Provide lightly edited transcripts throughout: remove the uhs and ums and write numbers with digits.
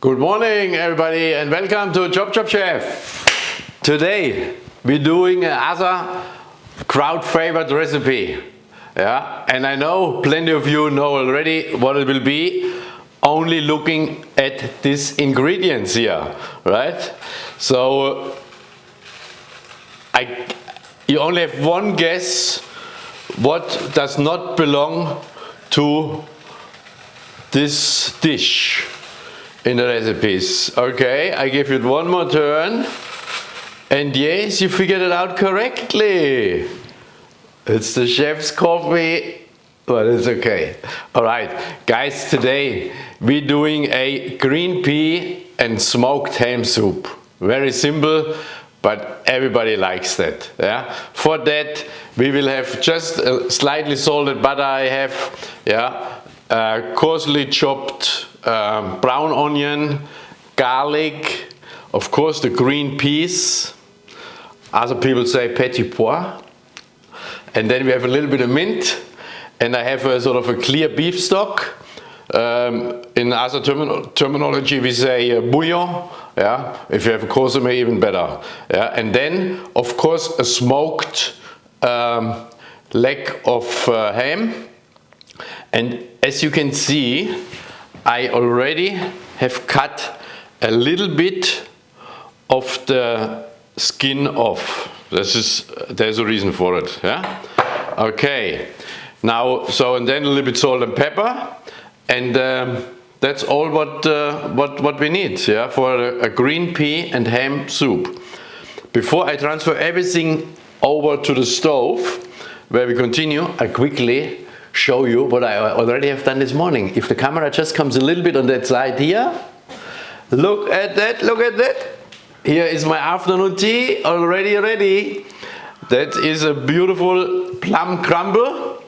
Good morning everybody and welcome to ChopChopChef. Today we're doing another crowd favorite recipe. And I know plenty of you know already what it will be, only looking at these ingredients here, right? So you only have one guess what does not belong to this dish in the recipes. Okay, I give you one more turn, and yes, you figured it out correctly. It's the chef's coffee, but it's okay. All right, guys, today we're doing a green pea and smoked ham soup. Very simple, but everybody likes that. Yeah. For that, we will have just a slightly salted butter. I have, coarsely chopped brown onion, garlic, of course the green peas, other people say petit pois, and then we have a little bit of mint, and I have a sort of a clear beef stock. In other terminology we say bouillon, if you have a consommé even better. And then of course a smoked leg of ham, and as you can see I already have cut a little bit of the skin off. There's a reason for it. Okay. Now, and then a little bit salt and pepper, and that's all what we need. For a green pea and ham soup. Before I transfer everything over to the stove, where we continue, I quickly show you what I already have done this morning. If the camera just comes a little bit on that side here, look at that, look at that. Here is my afternoon tea already ready. That is a beautiful plum crumble.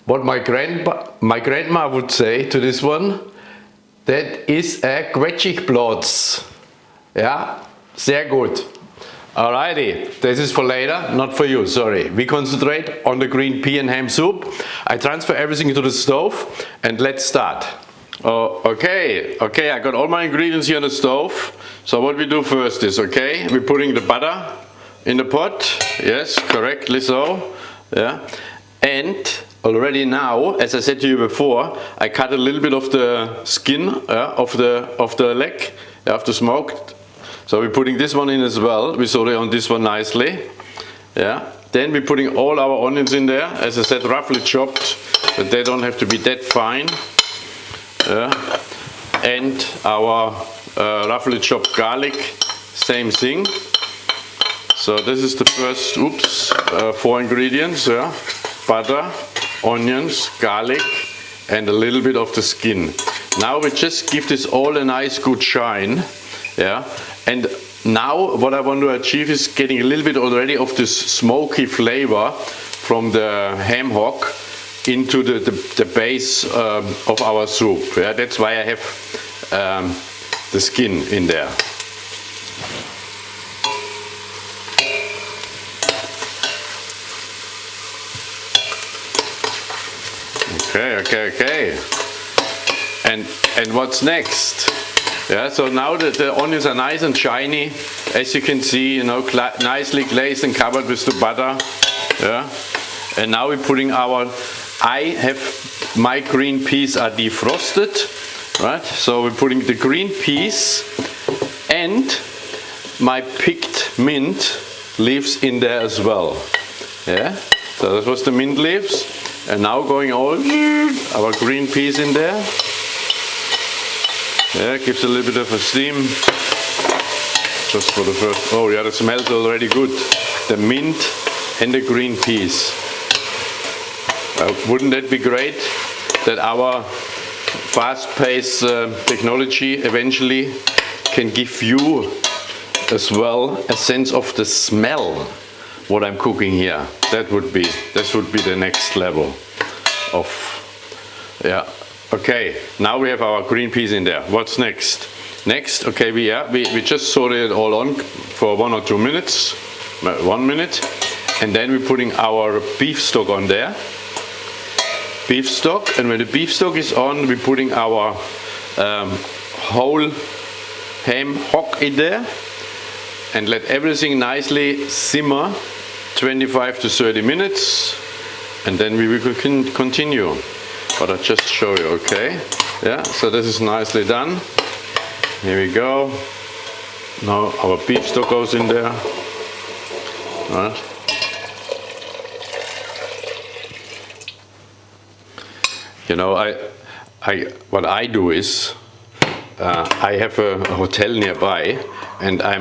What my grandma would say to this one, that is a Quetschigplatz. Sehr gut. Alrighty, this is for later, not for you, sorry. We concentrate on the green pea and ham soup. I transfer everything into the stove and let's start. Okay, I got all my ingredients here on the stove. So what we do first is, we're putting the butter in the pot. Yes, correctly so. And already now, as I said to you before, I cut a little bit of the skin of the leg, of the smoked. So we're putting this one in as well. We saute on this one nicely. Then we're putting all our onions in there, as I said, roughly chopped, but they don't have to be that fine. And our roughly chopped garlic, same thing. So this is the first, 4 ingredients. Butter, onions, garlic, and a little bit of the skin. Now we just give this all a nice good shine. And now what I want to achieve is getting a little bit already of this smoky flavor from the ham hock into the base of our soup. That's why I have the skin in there. Okay. And what's next? So now that the onions are nice and shiny, as you can see, nicely glazed and covered with the butter. And now we're putting my green peas are defrosted, right? So we're putting the green peas and my picked mint leaves in there as well. So that was the mint leaves, and now going all our green peas in there. Gives a little bit of a steam, just for the first. The smells already good. The mint and the green peas. Wouldn't that be great? That our fast-paced technology eventually can give you as well a sense of the smell what I'm cooking here. This would be the next level of Okay, now we have our green peas in there. What's next? Next, we just sauteed it all on for 1 or 2 minutes, 1 minute, and then we're putting our beef stock on there. Beef stock, and when the beef stock is on, we're putting our whole ham hock in there and let everything nicely simmer 25 to 30 minutes, and then we will continue. But I'll just show you, okay? Yeah, so this is nicely done. Here we go. Now our beef stock goes in there. Right. You know, what I do is I have a hotel nearby, and I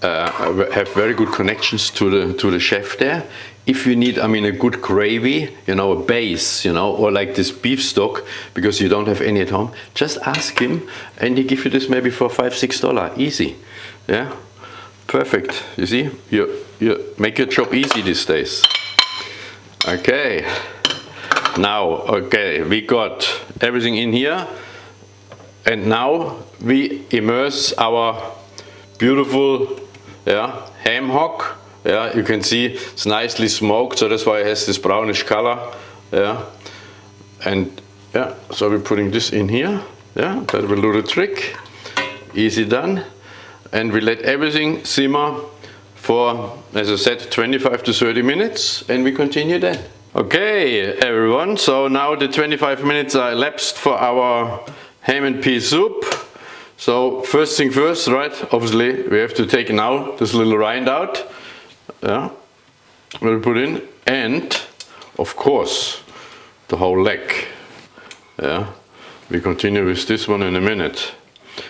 have very good connections to the chef there. If you need, I mean, a good gravy, you know, a base, you know, or like this beef stock, because you don't have any at home, just ask him, and he give you this maybe for $5–6, easy. Yeah, perfect. You see, you make your job easy these days. Okay. Now, okay, we got everything in here, and now we immerse our beautiful, yeah, ham hock. Yeah, you can see it's nicely smoked, so that's why it has this brownish color. Yeah, and yeah, so we're putting this in here. Yeah, that will do the trick. Easy done. And we let everything simmer for, as I said, 25 to 30 minutes, and we continue then. Okay, everyone, so now the 25 minutes are elapsed for our ham and pea soup. So first thing first, right, obviously we have to take now this little rind out. Yeah, we'll put in, and of course the whole leg. Yeah, we continue with this one in a minute.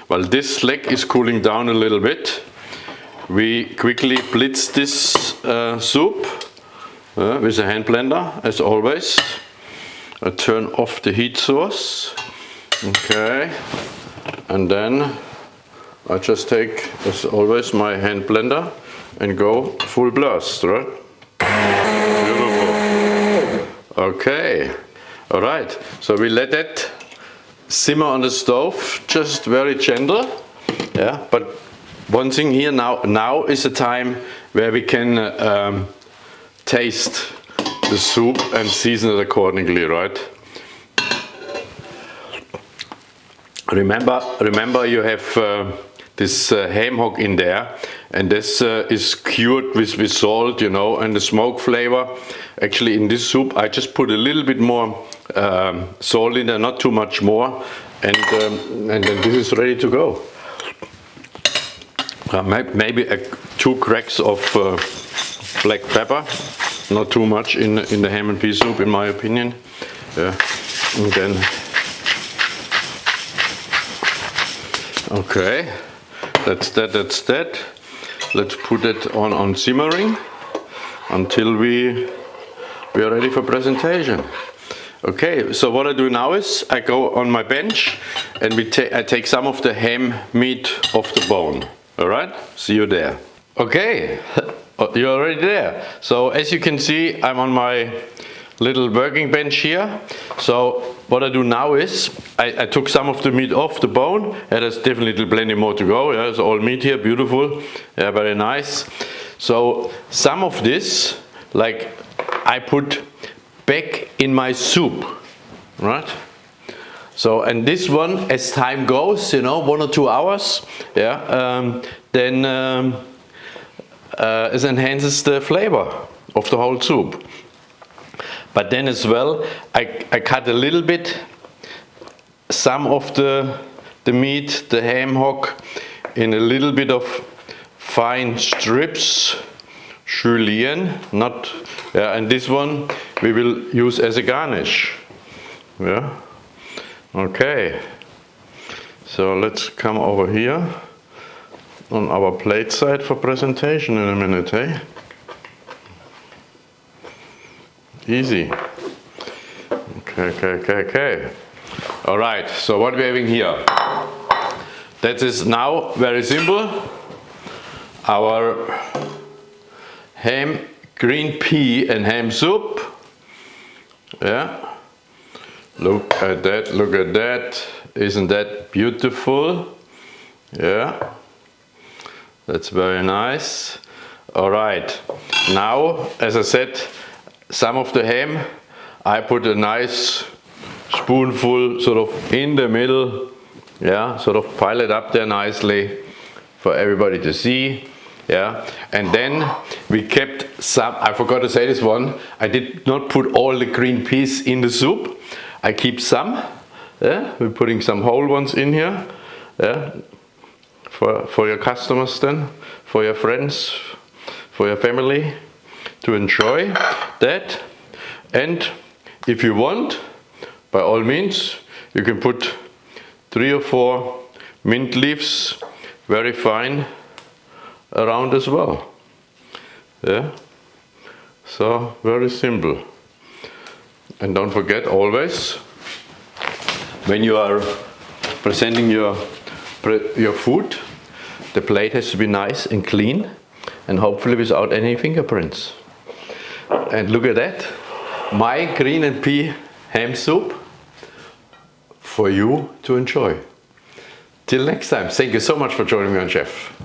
While this leg is cooling down a little bit, we quickly blitz this soup with a hand blender, as always. I turn off the heat source. Okay, and then I just take, as always, my hand blender and go full blast, right? Beautiful. Okay, all right. So we let that simmer on the stove, just very gentle. Yeah, but one thing here now is the time where we can taste the soup and season it accordingly, right? Remember you have this ham hock in there, and this is cured with salt, you know, and the smoke flavor. Actually, in this soup I just put a little bit more salt in there, not too much more, and then this is ready to go. Maybe 2 cracks of black pepper, not too much in the ham and pea soup, in my opinion. Yeah, and then okay, that's that. Let's put it on simmering until we are ready for presentation. Okay, so what I do now is I go on my bench and I take some of the ham meat off the bone. All right, see you there. Okay, you're already there. So as you can see, I'm on my little working bench here. So what I do now is I took some of the meat off the bone. There's definitely plenty more to go. Yeah, it's all meat here, beautiful. Yeah, very nice. So some of this, like, I put back in my soup, right? So, and this one, as time goes, you know, 1 or 2 hours, yeah, then it enhances the flavor of the whole soup. But then as well, I cut a little bit, some of the meat, the ham hock, in a little bit of fine strips, julienne, not, yeah, and this one we will use as a garnish. Yeah. Okay. So let's come over here on our plate side for presentation in a minute, eh? Easy. Okay. All right, so what we're having here, that is now very simple. Our ham, green pea and ham soup. Yeah. Look at that. Isn't that beautiful? Yeah. That's very nice. All right. Now, as I said, some of the ham, I put a nice spoonful sort of in the middle Yeah, sort of pile it up there nicely for everybody to see. Yeah, and then we kept some, I forgot to say this one, I did not put all the green peas in the soup. I keep some. Yeah, we're putting some whole ones in here. Yeah, for your customers then, for your friends, for your family to enjoy that. And if you want, by all means, you can put 3 or 4 mint leaves, very fine, around as well. Yeah, so very simple. And don't forget always, when you are presenting your food, the plate has to be nice and clean, and hopefully without any fingerprints. And look at that, my green and pea ham soup for you to enjoy. Till next time, thank you so much for joining me on Chef.